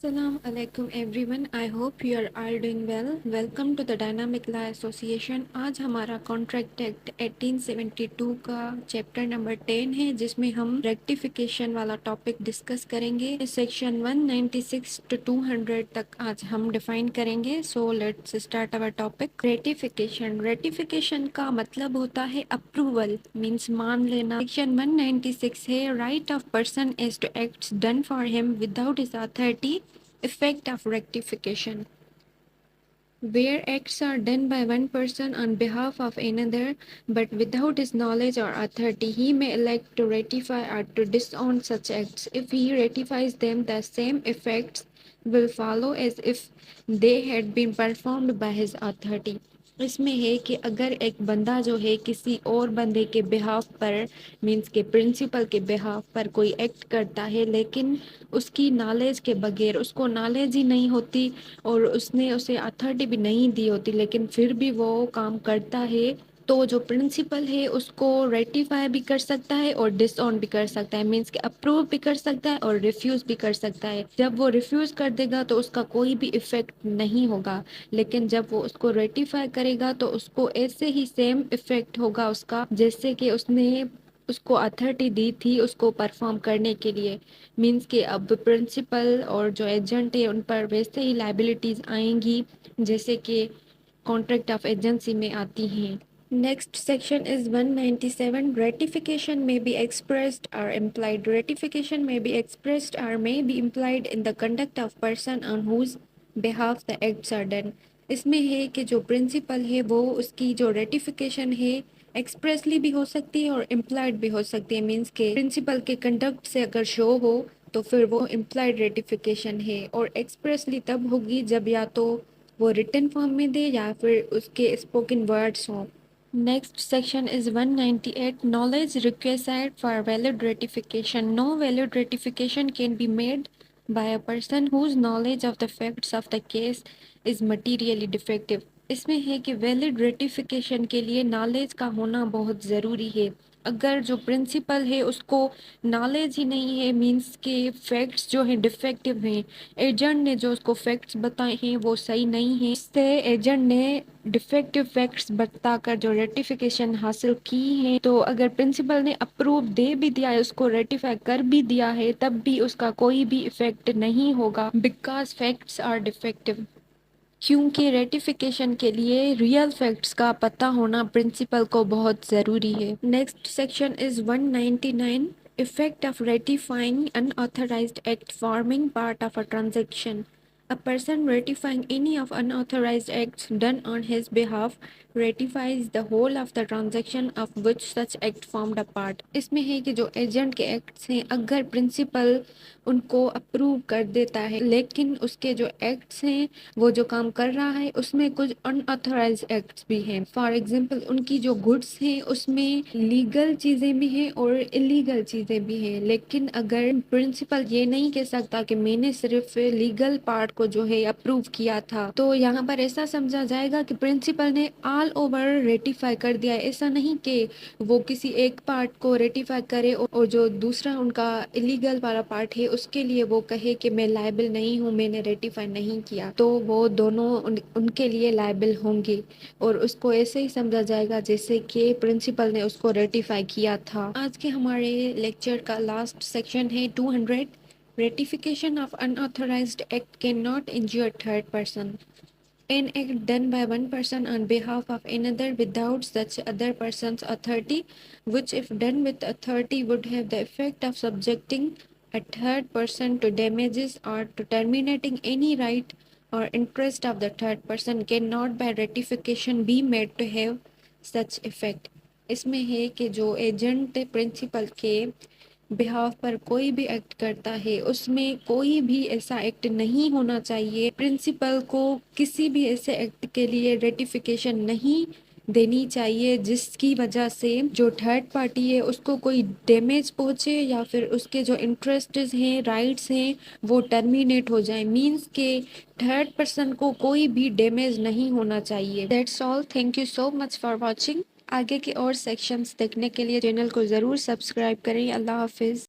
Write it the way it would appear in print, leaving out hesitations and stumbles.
Assalamu alaikum everyone. I hope you are all doing well. Welcome to the Dynamic Law Association. आज हमारा contract act 1872 का chapter number 10 है जिसमें हम rectification वाला टॉपिक डिस्कस करेंगे। सेक्शन 196 टू 200 तक आज हम डिफाइन करेंगे। So let's start our topic. Ratification. Ratification का मतलब होता है अप्रूवल, मीन्स मान लेना। सेक्शन 196 है right of person is to acts done for him without his authority effect of rectification. Where acts are done by one person on behalf of another, but without his knowledge or authority, he may elect to ratify or to disown such acts. If he ratifies them, the same effects will follow as if they had been performed by his authority. इसमें है कि अगर एक बंदा जो है किसी और बंदे के बिहाफ पर, मीन्स के प्रिंसिपल के बिहाफ पर कोई एक्ट करता है, लेकिन उसकी नॉलेज के बगैर, उसको नॉलेज ही नहीं होती और उसने उसे अथॉरिटी भी नहीं दी होती, लेकिन फिर भी वो काम करता है, तो जो प्रिंसिपल है उसको रेटिफाई भी कर सकता है और डिसऑन भी कर सकता है, मीन्स कि अप्रूव भी कर सकता है और रिफ्यूज भी कर सकता है। जब वो रिफ्यूज कर देगा तो उसका कोई भी इफेक्ट नहीं होगा, लेकिन जब वो उसको रेटिफाई करेगा तो उसको ऐसे ही सेम इफेक्ट होगा उसका, जैसे कि उसने उसको अथॉरिटी दी थी उसको परफॉर्म करने के लिए। मीन्स कि अब प्रिंसिपल और जो एजेंट है उन पर वैसे ही लाइबिलिटीज आएंगी जैसे कि कॉन्ट्रैक्ट ऑफ एजेंसी में आती हैं। Next section is 197. Ratification may be expressed or implied. Ratification may be expressed or may be implied in the conduct of person on whose behalf the acts are done. इसमें है कि जो principal है वो उसकी जो रेटिफिकेशन है expressly भी हो सकती है और इम्प्लाइड भी हो सकती है। मीन्स के प्रिंसिपल के कंडक्ट से अगर शो हो तो फिर वो इम्प्लाइड रेटिफिकेशन है, और एक्सप्रेसली तब होगी जब या तो वो रिटन फॉर्म में दे या फिर उसके स्पोकन वर्ड्स हों। Next section is 198. Knowledge required for valid ratification. No valid ratification can be made by a person whose knowledge of the facts of the case is materially defective. इसमें है कि valid ratification के लिए knowledge का होना बहुत ज़रूरी है। अगर जो प्रिंसिपल है उसको नॉलेज ही नहीं है, मीन्स के फैक्ट्स जो हैं डिफेक्टिव हैं, एजेंट ने जो उसको फैक्ट्स बताए हैं वो सही नहीं है, इससे एजेंट ने डिफेक्टिव फैक्ट्स बताकर जो रेटिफिकेशन हासिल की है, तो अगर प्रिंसिपल ने अप्रूव दे भी दिया है, उसको रेटिफाई कर भी दिया है, तब भी उसका कोई भी इफेक्ट नहीं होगा, बिकॉज फैक्ट्स आर डिफेक्टिव। क्योंकि रेटिफिकेशन के लिए रियल फैक्ट्स का पता होना प्रिंसिपल को बहुत ज़रूरी है। Next section is 199. Effect of ratifying unauthorised act forming part of a transaction. A person ratifying any of unauthorized acts done on his behalf ratifies the whole of the transaction of which such act formed a part. इसमें है कि जो agent के acts हैं, अगर principal उनको approve कर देता है, लेकिन उसके जो एक्ट्स हैं, वो जो काम कर रहा है उसमें कुछ अनऑथराइज एक्ट्स भी हैं। फॉर एग्जांपल उनकी जो गुड्स हैं उसमें लीगल चीज़ें भी हैं और इलीगल चीज़ें भी हैं, लेकिन अगर प्रिंसिपल ये नहीं कह सकता कि मैंने सिर्फ लीगल पार्ट को जो है अप्रूव किया था, तो यहाँ पर ऐसा समझा जाएगा कि प्रिंसिपल ने ऑल ओवर रेटिफाई कर दिया है। ऐसा नहीं कि वो किसी एक पार्ट को रेटिफाई करे और जो दूसरा उनका इलीगल वाला पार्ट है उसके लिए वो कहे कि मैं लायबल नहीं हूँ, मैंने रेटिफाई नहीं किया, तो वो दोनों उनके लिए लायबल होंगे और उसको ऐसे ही समझा जाएगा जैसे कि प्रिंसिपल ने उसको रेटिफाई किया था। आज के हमारे लेक्चर का लास्ट सेक्शन है 200. Ratification of unauthorised act can not injure third person. An act done by one person on behalf of another without such other person's authority, which if done with authority would have the effect of subjecting a third person to damages or to terminating any right or interest of the third person, cannot by ratification be made to have such effect. इसमें है कि जो agent principal के behalf पर कोई भी act करता है उसमें कोई भी ऐसा एक्ट नहीं होना चाहिए, प्रिंसिपल को किसी भी ऐसे एक्ट के लिए रेटिफिकेशन नहीं देनी चाहिए जिसकी वजह से जो थर्ड पार्टी है उसको कोई डैमेज पहुंचे या फिर उसके जो इंटरेस्ट हैं, राइट्स हैं, वो टर्मिनेट हो जाए। मींस के थर्ड पर्सन को कोई भी डैमेज नहीं होना चाहिए। That's all. Thank you so much for watching. आगे के और सेक्शंस देखने के लिए चैनल को ज़रूर सब्सक्राइब करें। अल्लाह हाफिज़।